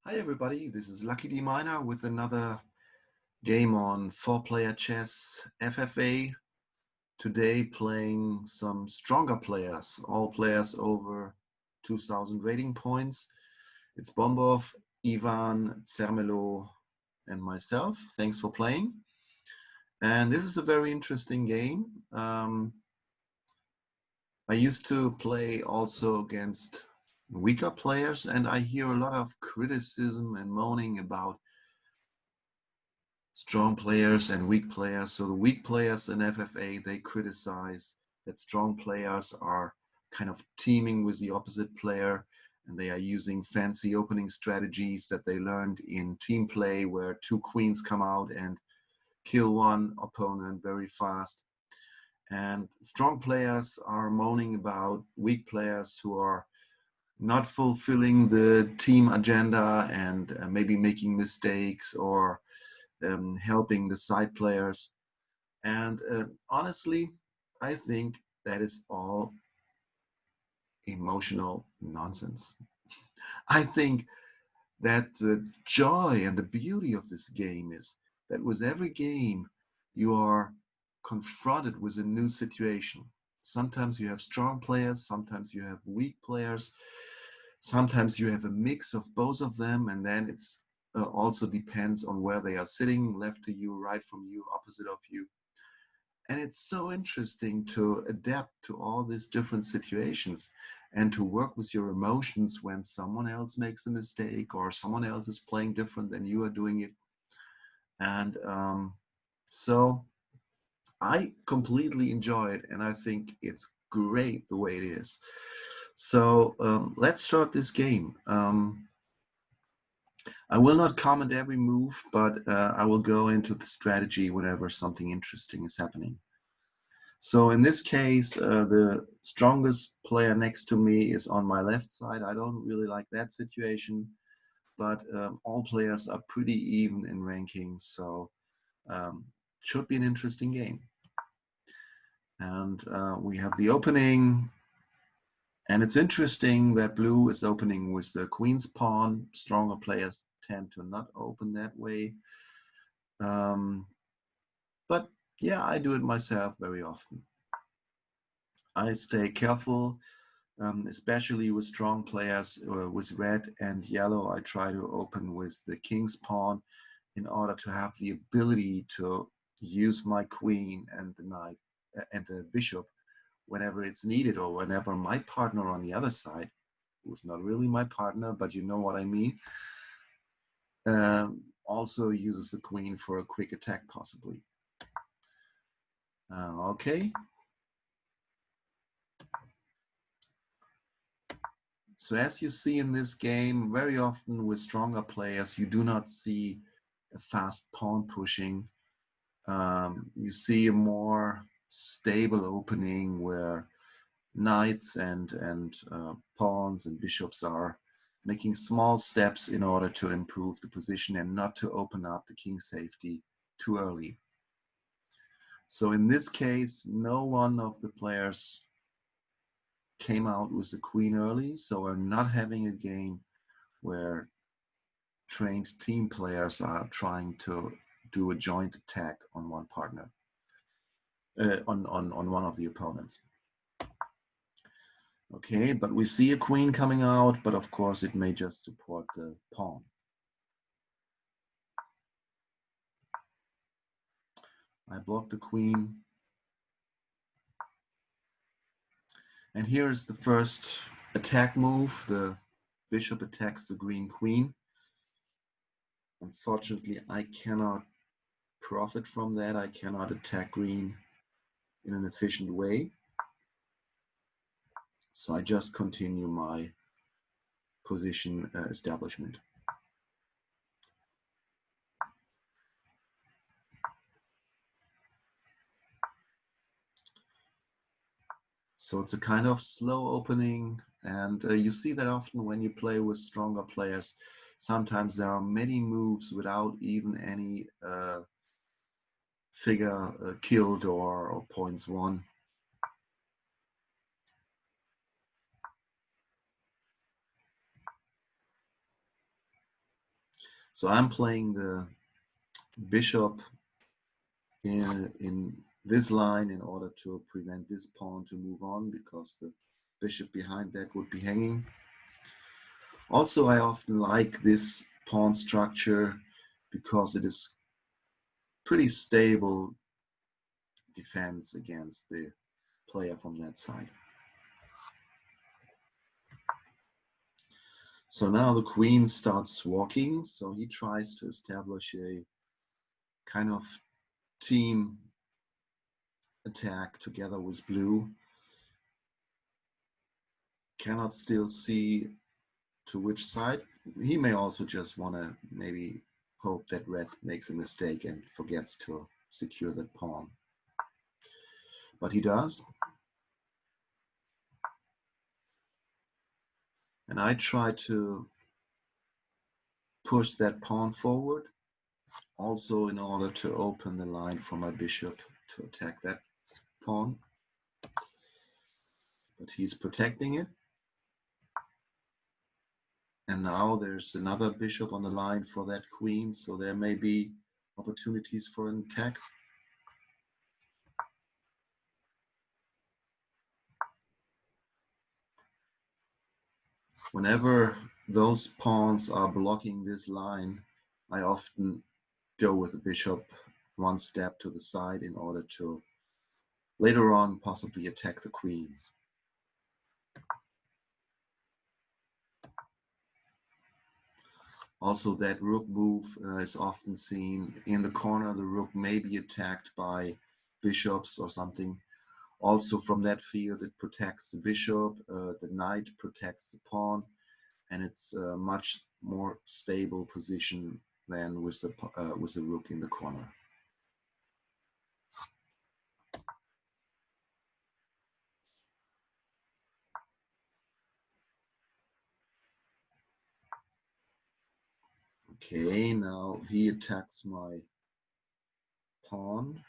Hi everybody, this is luckyDminor with another game on 4-player chess FFA. Today playing some stronger players, all players over 2000 rating points. It's Bombov, Ivan, Zermelo and myself. Thanks for playing. And this is a very interesting game. I used to play also against weaker players, and I hear a lot of criticism and moaning about strong players and weak players. So the weak players in FFA, they criticize that strong players are kind of teaming with the opposite player, and they are using fancy opening strategies that they learned in team play where two queens come out and kill one opponent very fast. And strong players are moaning about weak players who are not fulfilling the team agenda and maybe making mistakes or helping the side players. And honestly, I think that is all emotional nonsense. I think that the joy and the beauty of this game is that with every game, you are confronted with a new situation. Sometimes you have strong players, sometimes you have weak players, sometimes you have a mix of both of them, and then it's also depends on where they are sitting, left to you, right from you, opposite of you. And it's so interesting to adapt to all these different situations and to work with your emotions when someone else makes a mistake or someone else is playing different than you are doing it. And so I completely enjoy it, and I think it's great the way it is. So let's start this game. I will not comment every move, but I will go into the strategy whenever something interesting is happening. So in this case, the strongest player next to me is on my left side. I don't really like that situation, but all players are pretty even in ranking, so um, should be an interesting game. And we have the opening, and it's interesting that blue is opening with the queen's pawn. Stronger players tend to not open that way. Um, but yeah, I do it myself very often. I stay careful, especially with strong players with red and yellow. I try to open with the king's pawn in order to have the ability to use my queen and the knight and the bishop whenever it's needed, or whenever my partner on the other side, who's not really my partner, but you know what I mean, also uses the queen for a quick attack possibly. Okay. So as you see in this game, very often with stronger players, you do not see a fast pawn pushing. You see a more stable opening where knights and pawns and bishops are making small steps in order to improve the position and not to open up the king's safety too early. So in this case, no one of the players came out with the queen early, so we're not having a game where trained team players are trying to do a joint attack on one partner, on one of the opponents. Okay, but we see a queen coming out, but of course it may just support the pawn. I block the queen. And here is the first attack move. The bishop attacks the green queen. Unfortunately, I cannot profit from that. I cannot attack green in an efficient way. So I just continue my position establishment. So it's a kind of slow opening, and you see that often when you play with stronger players. Sometimes there are many moves without even any figure killed or points won. So I'm playing the bishop in this line in order to prevent this pawn to move on, because the bishop behind that would be hanging. Also, I often like this pawn structure because it is pretty stable defense against the player from that side. So now the queen starts walking, so he tries to establish a kind of team attack together with blue. Cannot still see to which side. He may also just want to maybe hope that red makes a mistake and forgets to secure that pawn. But he does. And I try to push that pawn forward, also in order to open the line for my bishop to attack that pawn. But he's protecting it. And now there's another bishop on the line for that queen, so there may be opportunities for an attack. Whenever those pawns are blocking this line, I often go with the bishop one step to the side in order to later on possibly attack the queen. Also, that rook move is often seen in the corner. The rook may be attacked by bishops or something. Also, from that field, it protects the bishop, the knight protects the pawn, and it's a much more stable position than with the rook in the corner. Okay, now he attacks my pawn.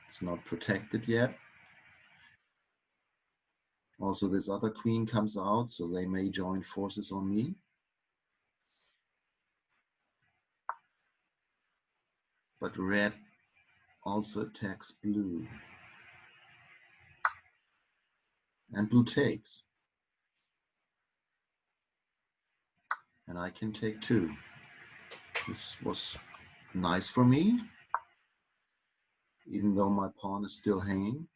It's not protected yet. Also, this other queen comes out, so they may join forces on me. But red also attacks blue. And blue takes. And I can take too. This was nice for me, even though my pawn is still hanging,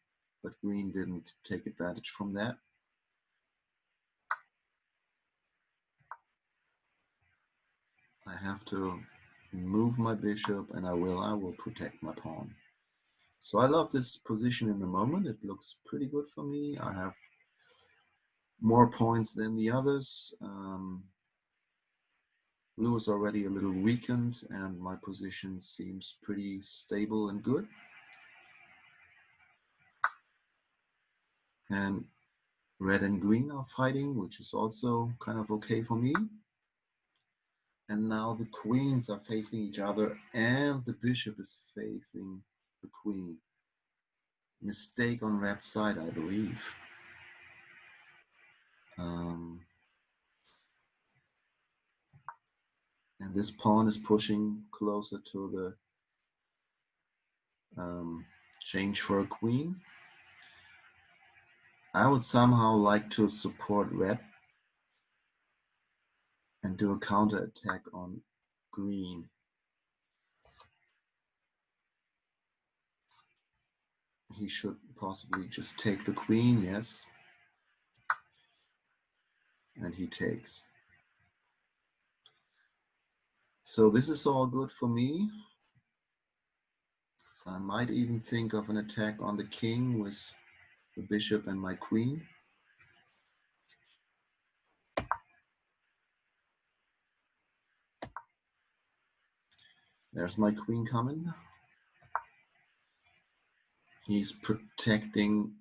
but green didn't take advantage from that. I have to move my bishop, and I will protect my pawn. So I love this position in the moment. It looks pretty good for me. I have more points than the others. Blue is already a little weakened, and my position seems pretty stable and good. And red and green are fighting, which is also kind of okay for me. And now the queens are facing each other, and the bishop is facing the queen. Mistake on red side, I believe. And this pawn is pushing closer to the change for a queen. I would somehow like to support red and do a counter attack on green. He should possibly just take the queen, yes. And he takes. So this is all good for me. I might even think of an attack on the king with the bishop and my queen. There's my queen coming. He's protecting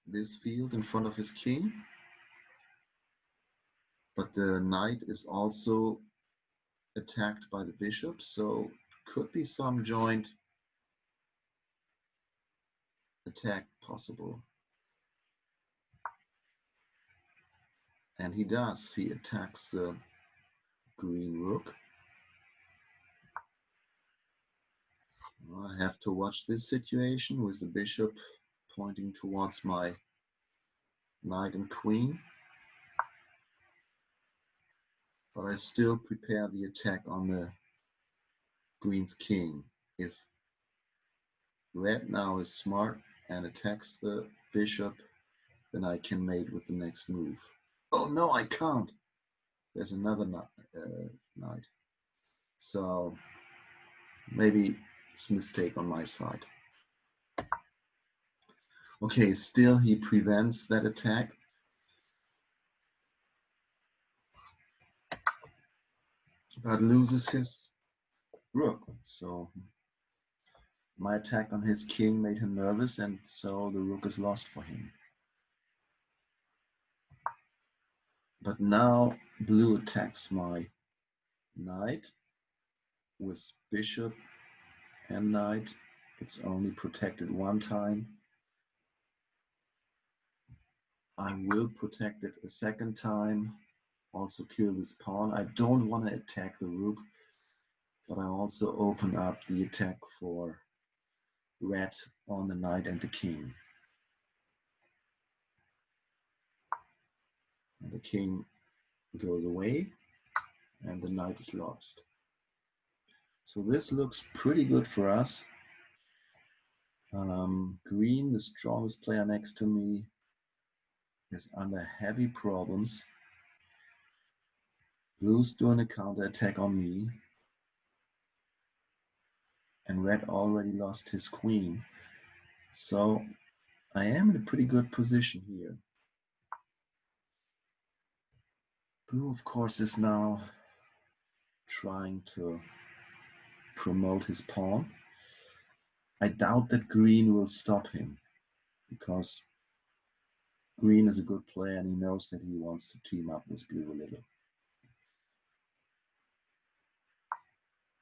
this field in front of his king. But the knight is also attacked by the bishop, so could be some joint attack possible. And he does. He attacks the green rook. I have to watch this situation with the bishop pointing towards my knight and queen. But I still prepare the attack on the green's king. If red now is smart and attacks the bishop, then I can mate with the next move. Oh no, I can't. There's another knight. So maybe it's a mistake on my side. Okay, still he prevents that attack. But loses his rook. So my attack on his king made him nervous, and so the rook is lost for him. But now blue attacks my knight with bishop and knight. It's only protected one time. I will protect it a second time. Also kill this pawn. I don't want to attack the rook, but I also open up the attack for red on the knight and the king. And the king goes away and the knight is lost. So this looks pretty good for us. Green, the strongest player next to me, is under heavy problems. Blue's doing a counter attack on me. And red already lost his queen. So I am in a pretty good position here. Blue, of course, is now trying to promote his pawn. I doubt that green will stop him, because green is a good player and he knows that he wants to team up with blue a little.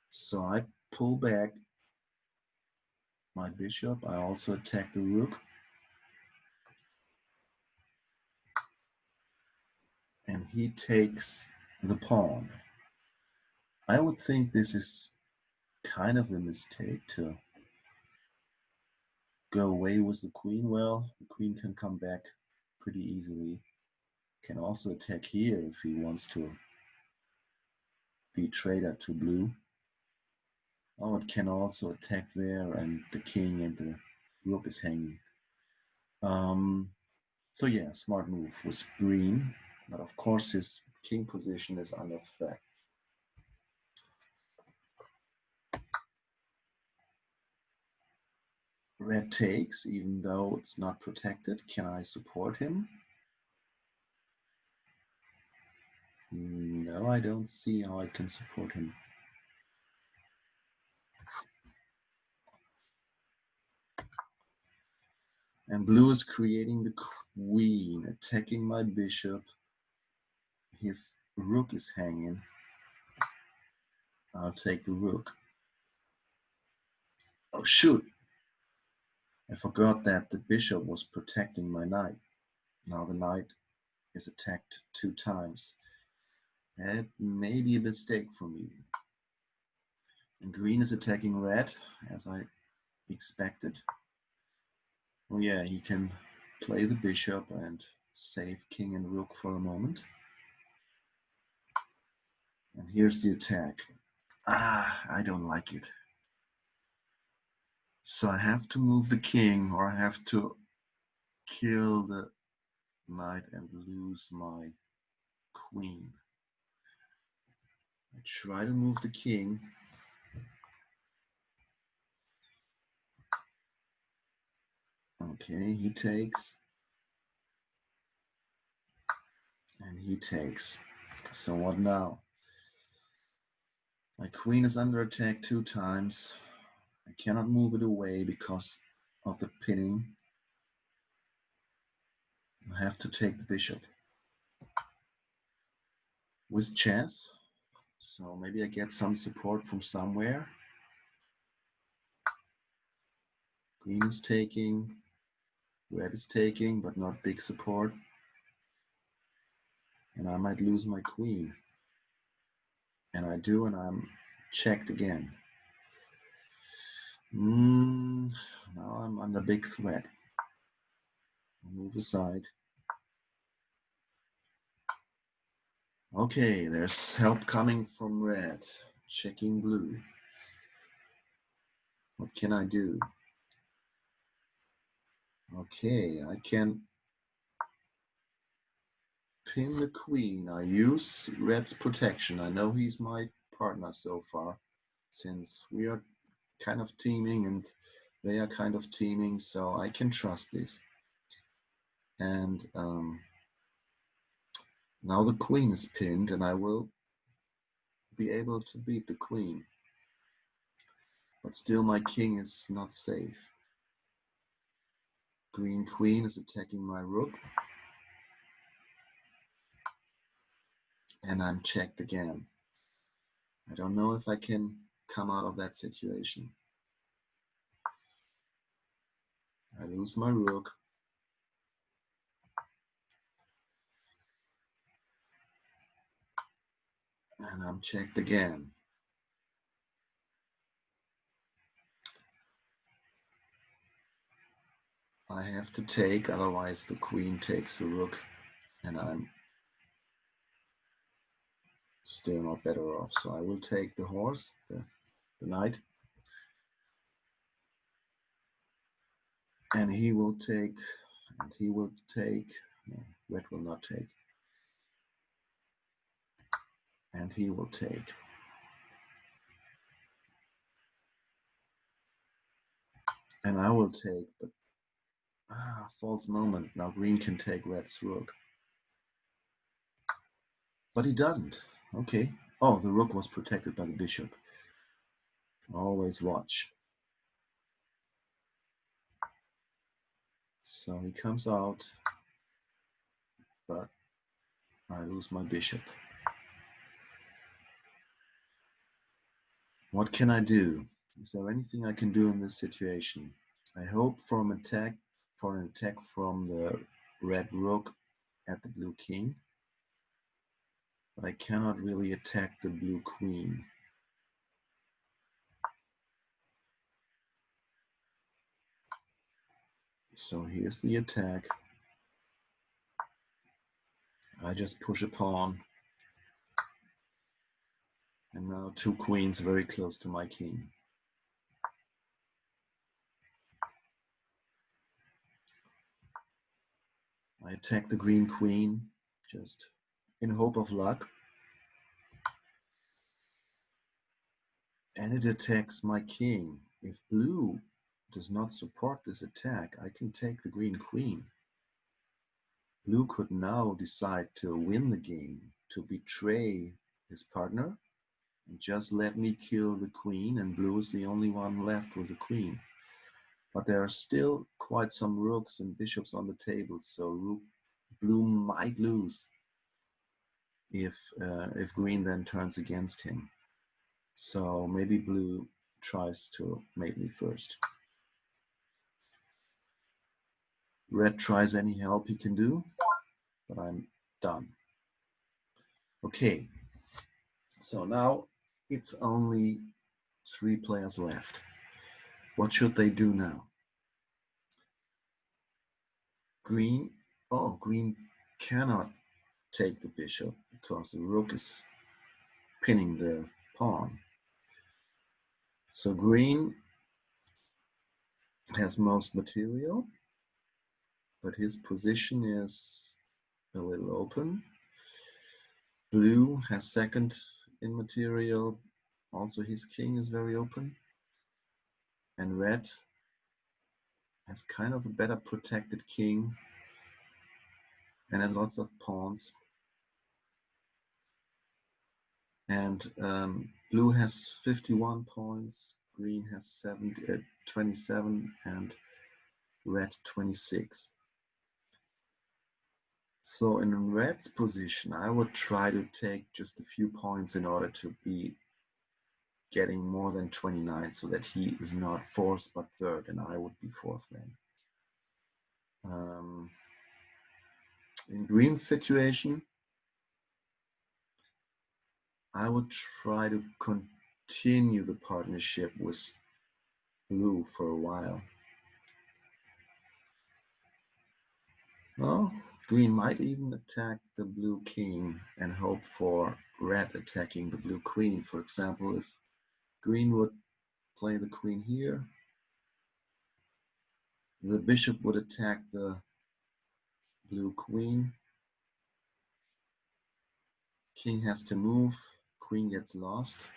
So I pull back my bishop. I also attack the rook. And he takes the pawn. I would think this is kind of a mistake to go away with the queen. Well, the queen can come back pretty easily. Can also attack here if he wants to be traitor to blue. Oh, it can also attack there, and the king and the rook is hanging. So yeah, smart move with green, but of course his king position is under threat. Red takes, even though it's not protected. Can I support him? No, I don't see how I can support him. And blue is creating the queen, attacking my bishop. His rook is hanging. I'll take the rook. Oh shoot! I forgot that the bishop was protecting my knight. Now the knight is attacked 2 times. That may be a mistake for me. And green is attacking red, as I expected. Oh yeah, he can play the bishop and save king and rook for a moment. And here's the attack. I don't like it. So I have to move the king, or I have to kill the knight and lose my queen. I try to move the king. Okay, he takes. And he takes. So what now? My queen is under attack 2 times. I cannot move it away because of the pinning. I have to take the bishop. With chess, so maybe I get some support from somewhere. Green is taking, red is taking, but not big support. And I might lose my queen. And I do, and I'm checked again. Now I'm under big threat. Move aside. Okay, there's help coming from red. Checking blue. What can I do? Okay, I can pin the queen. I use red's protection. I know he's my partner so far, since we are kind of teaming and they are kind of teaming, so I can trust this. And now the queen is pinned and I will be able to beat the queen. But still my king is not safe. Green queen is attacking my rook. And I'm checked again. I don't know if I can come out of that situation. I lose my rook. And I'm checked again. I have to take, otherwise the queen takes the rook and I'm still not better off. So I will take the horse, the knight. And he will take, no, red will not take. And he will take. And I will take, but false moment. Now green can take red's rook. But he doesn't. Okay. Oh, the rook was protected by the bishop. Always watch. So he comes out, but I lose my bishop. What can I do? Is there anything I can do in this situation? I hope for an attack from the red rook at the blue king, but I cannot really attack the blue queen. So here's the attack. I just push a pawn. And now two queens very close to my king. I attack the green queen, just in hope of luck. And it attacks my king. If blue does not support this attack, I can take the green queen. Blue could now decide to win the game, to betray his partner, and just let me kill the queen, and blue is the only one left with the queen. But there are still quite some rooks and bishops on the table, so blue might lose if green then turns against him. So maybe blue tries to mate me first. Red tries any help he can do, but I'm done. Okay, so now it's only 3 players left. What should they do now? Green cannot take the bishop because the rook is pinning the pawn. So green has most material, but his position is a little open. Blue has second in material, also his king is very open. And red has kind of a better protected king and lots of pawns. And blue has 51 points, green has 27, and red 26. So in red's position, I would try to take just a few points in order to be getting more than 29 so that he is not fourth but third and I would be fourth then. In green's situation, I would try to continue the partnership with blue for a while. Well, green might even attack the blue king and hope for red attacking the blue queen. For example, if green would play the queen here, the bishop would attack the blue queen. King has to move, queen gets lost.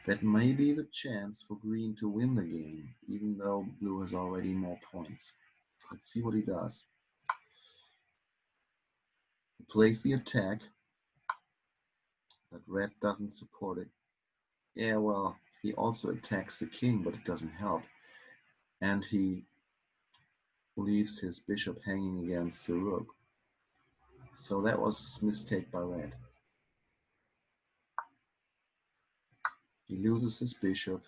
That may be the chance for green to win the game, even though blue has already more points. Let's see what he does. He plays the attack, but red doesn't support it. Yeah, well, he also attacks the king, but it doesn't help. And he leaves his bishop hanging against the rook. So that was a mistake by red. He loses his bishop.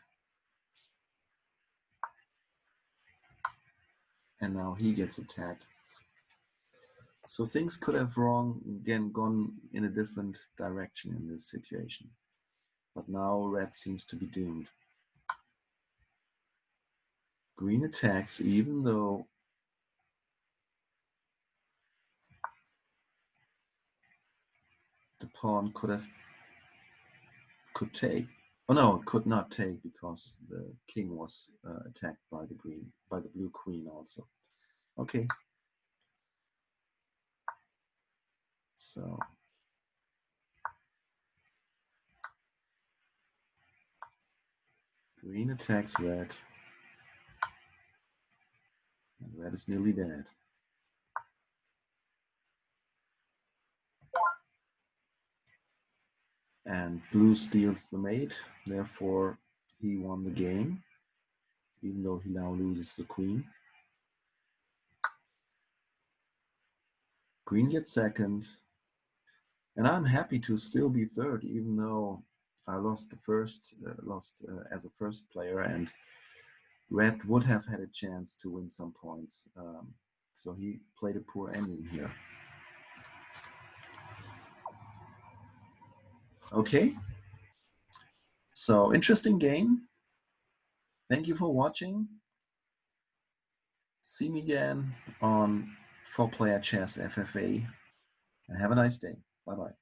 And now he gets attacked. So things could have gone in a different direction in this situation. But now red seems to be doomed. Green attacks even though the pawn could take. Oh no, it could not take because the king was attacked by the blue queen also. Okay. So green attacks red. And red is nearly dead. And blue steals the mate, therefore he won the game, even though he now loses the queen. Green gets second, and I'm happy to still be third, even though I lost as a first player, and red would have had a chance to win some points. So he played a poor ending here. Okay, so interesting game. Thank you for watching. See me again on Player Chess FFA, and have a nice day. Bye-bye.